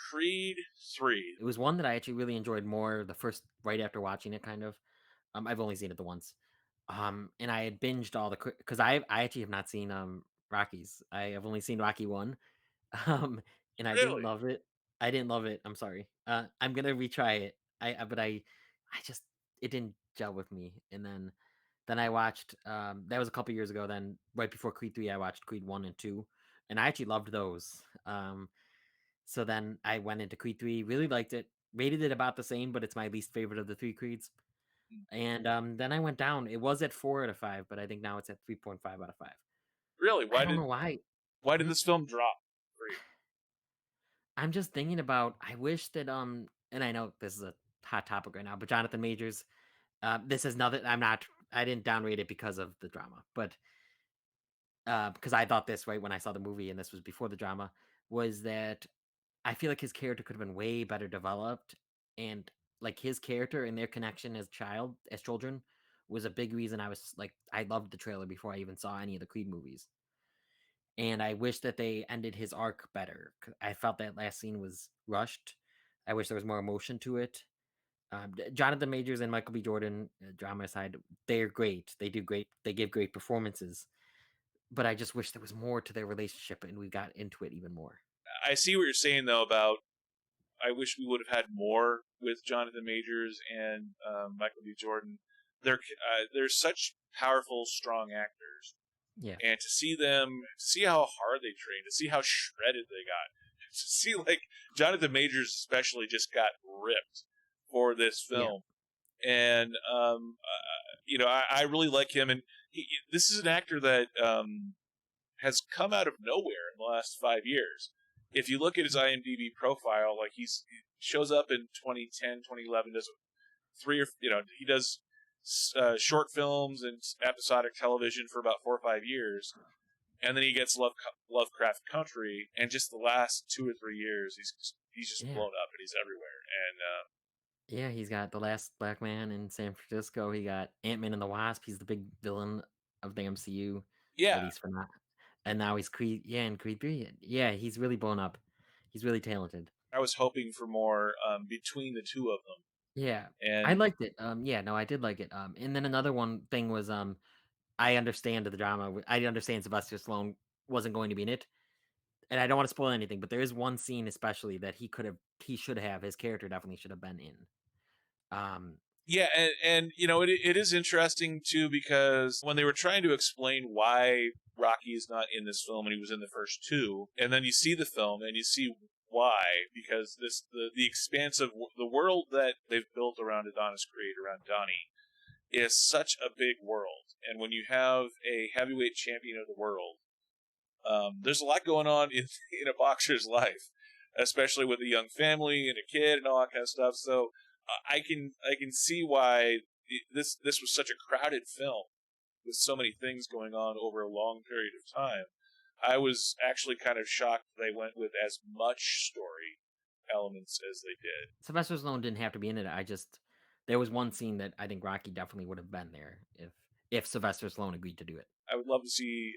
Creed 3. It was one that I actually really enjoyed more the first right after watching it, kind of. I've only seen it the once. And I had binged all the because I actually have not seen Rockies. I have only seen Rocky 1. Um, and I didn't Really? love it. I didn't love it. I'm sorry. I'm gonna retry it. But I just it didn't gel with me. And then I watched that was a couple years ago. Then right before Creed 3, I watched Creed 1 and 2, and I actually loved those. So then I went into Creed 3, really liked it, rated it about the same, but it's my least favorite of the three Creeds. And then I went down. It was at 4 out of 5, but I think now it's at 3.5 out of 5. Really? I don't know why. Why did Hmm? this film drop for you? I'm just thinking about. I wish that and I know this is a hot topic right now, but Jonathan Majors. This is nothing. I'm not. I didn't downrate it because of the drama, but because I thought this right when I saw the movie, and this was before the drama, was that I feel like his character could have been way better developed, and like his character and their connection as children, was a big reason I was like I loved the trailer before I even saw any of the Creed movies. And I wish that they ended his arc better. I felt that last scene was rushed. I wish there was more emotion to it. Jonathan Majors and Michael B. Jordan, drama aside, they're great. They do great. They give great performances. But I just wish there was more to their relationship, and we got into it even more. I see what you're saying, though, about I wish we would have had more with Jonathan Majors and Michael B. Jordan. They're such powerful, strong actors. Yeah, And to see how hard they trained, to see how shredded they got, to see like Jonathan Majors especially just got ripped for this yeah, film, and I really like him, and this is an actor that has come out of nowhere in the last 5 years. If you look at his IMDb profile, like he shows up in 2010, 2011, does he does short films and episodic television for about 4 or 5 years, and then he gets Lovecraft Country, and just the last 2 or 3 years, he's just yeah. blown up and he's everywhere. And Yeah, he's got The Last Black Man in San Francisco. He got Ant-Man and the Wasp. He's the big villain of the MCU, at yeah, least for now. And now he's Creed. Yeah, in Creed 3. Yeah, he's really blown up. He's really talented. I was hoping for more between the two of them, Yeah, I and liked it. Yeah, no, I did like it. And then another one thing was, I understand the drama. I understand Sylvester Stallone wasn't going to be in it, and I don't want to spoil anything, but there is one scene especially that he should have, his character definitely should have been in. Um, yeah, and it is interesting too, because when they were trying to explain why Rocky is not in this film and he was in the first two, and then you see the film and you see why, because the expanse of the world that they've built around Adonis Creed, around Donnie, is such a big world, and when you have a heavyweight champion of the world, there's a lot going on in in a boxer's life, especially with a young family and a kid and all that kind of stuff. So I can see why this was such a crowded film with so many things going on over a long period of time. I was actually kind of shocked they went with as much story elements as they did. Sylvester Stallone didn't have to be in it. There was one scene that I think Rocky definitely would have been there if Sylvester Stallone agreed to do it. I would love to see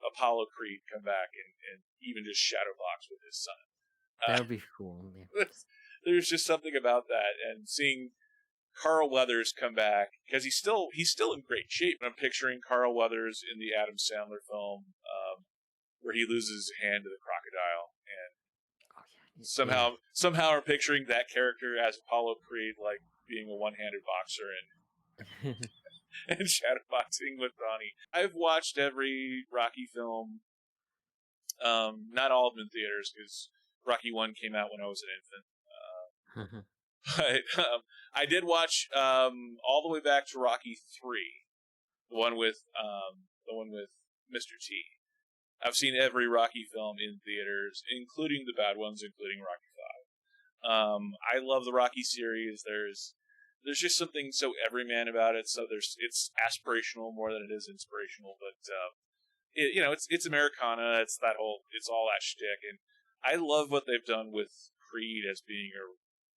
Apollo Creed come back and even just shadowbox with his son. That would be cool. Yeah. There's just something about that, and seeing Carl Weathers come back, because he's still in great shape. I'm picturing Carl Weathers in the Adam Sandler film where he loses his hand to the crocodile, and Oh yeah. somehow are picturing that character as Apollo Creed, like being a one-handed boxer Yeah. and shadowboxing with Donnie. I've watched every Rocky film, not all of them in theaters because Rocky 1 came out when I was an infant. But I did watch all the way back to Rocky 3, the one with Mr. T. I've seen every Rocky film in theaters, including the bad ones, including Rocky 5. I love the Rocky series. There's just something so everyman about it. So it's aspirational more than it is inspirational. But it's Americana. It's all that shtick, and I love what they've done with Creed as being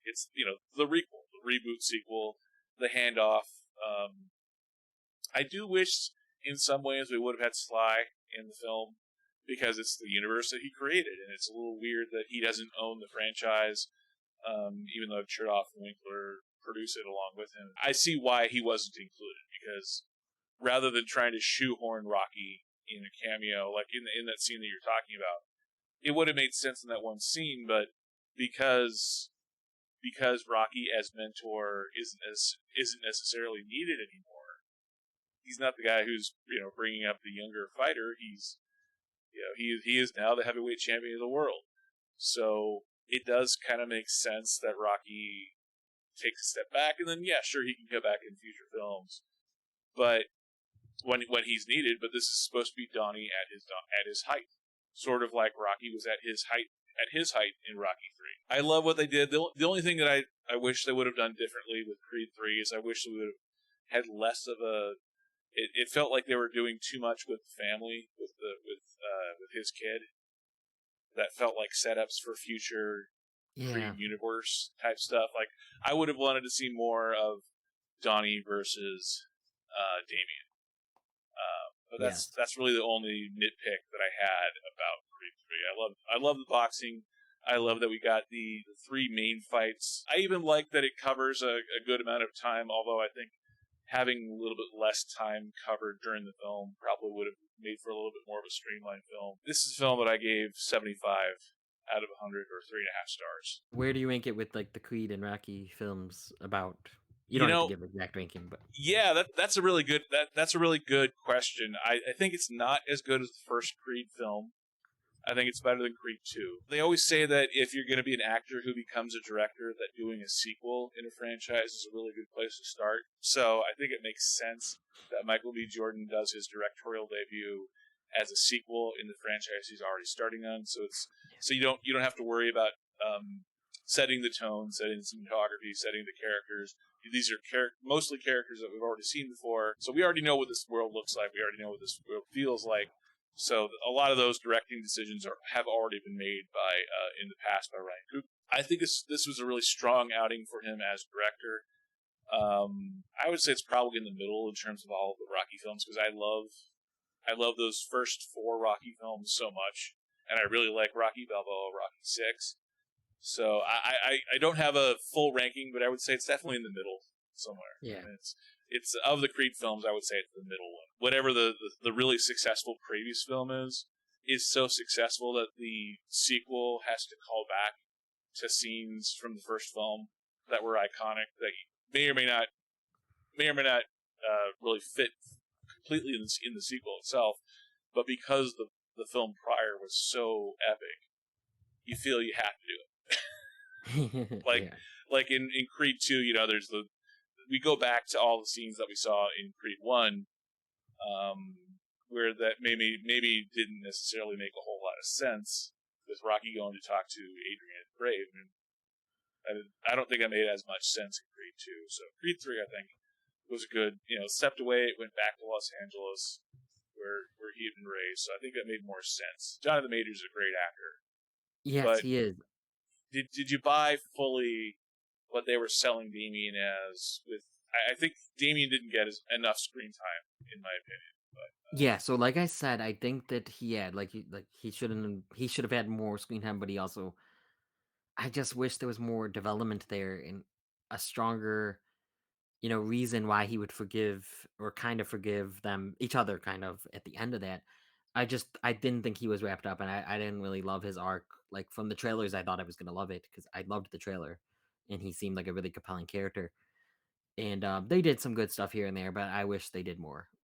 it's the requel, the reboot sequel, the handoff. I do wish in some ways we would have had Sly in the film, because it's the universe that he created, and it's a little weird that he doesn't own the franchise, even though Chertoff and Winkler produce it along with him. I see why he wasn't included, because rather than trying to shoehorn Rocky in a cameo, like in that scene that you're talking about, it would have made sense in that one scene, but because Rocky as mentor isn't necessarily needed anymore. He's not the guy who's bringing up the younger fighter. He's he is now the heavyweight champion of the world. So it does kind of make sense that Rocky takes a step back, and then yeah, sure, he can come back in future films, but when he's needed. But this is supposed to be Donnie at his height, sort of like Rocky was at his height in Rocky 3. I love what they did. The only thing that I wish they would have done differently with Creed 3 is I wish they would have had less of a. It felt like they were doing too much with the family, with his kid. That felt like setups for future Yeah. Creed universe type stuff. Like I would have wanted to see more of Donnie versus Damian. But Yes. that's really the only nitpick that I had about Creed 3. I love the boxing. I love that we got the three main fights. I even like that it covers a good amount of time, although I think having a little bit less time covered during the film probably would have made for a little bit more of a streamlined film. This is a film that I gave 75 out of 100, or 3.5 stars. Where do you rank it with like the Creed and Rocky films about? You You don't have to know, give an exact ranking, but yeah, that's a really good that's a really good question. I think it's not as good as the first Creed film. I think it's better than Creed 2. They always say that if you're going to be an actor who becomes a director, that doing a sequel in a franchise is a really good place to start. So I think it makes sense that Michael B. Jordan does his directorial debut as a sequel in the franchise he's already starting on. So you don't have to worry about setting the tone, setting the cinematography, setting the characters. These are mostly characters that we've already seen before. So we already know what this world looks like. We already know what this world feels like. So a lot of those directing decisions have already been made by in the past by Ryan Coogler. I think this was a really strong outing for him as director. I would say it's probably in the middle in terms of all of the Rocky films, because I love those first four Rocky films so much, and I really like Rocky Balboa, Rocky 6. So I don't have a full ranking, but I would say it's definitely in the middle somewhere. yeah. And it's of the Creed films, I would say it's the middle one. Whatever the really successful previous film is so successful that the sequel has to call back to scenes from the first film that were iconic, that may or may not really fit completely in the sequel itself, but because the film prior was so epic, you feel you have to do it. Like Yeah. like in Creed 2, there's we go back to all the scenes that we saw in Creed 1, where that maybe didn't necessarily make a whole lot of sense, with Rocky going to talk to Adrian Brave. And I don't think it made as much sense in Creed 2. So Creed 3, I think, was good. Stepped away, went back to Los Angeles, where he had been raised. So I think that made more sense. Jonathan Majors is a great actor, Yes, but he is. did you buy fully what they were selling Damien as? I think Damien didn't get enough screen time, in my opinion. But Yeah, so like I said, I think that he had he should have had more screen time, but he also I just wish there was more development there and a stronger, reason why he would forgive or kind of forgive them each other kind of at the end of that. I didn't think he was wrapped up, and I didn't really love his arc. Like from the trailers, I thought I was gonna love it because I loved the trailer, and he seemed like a really compelling character. And they did some good stuff here and there, but I wish they did more.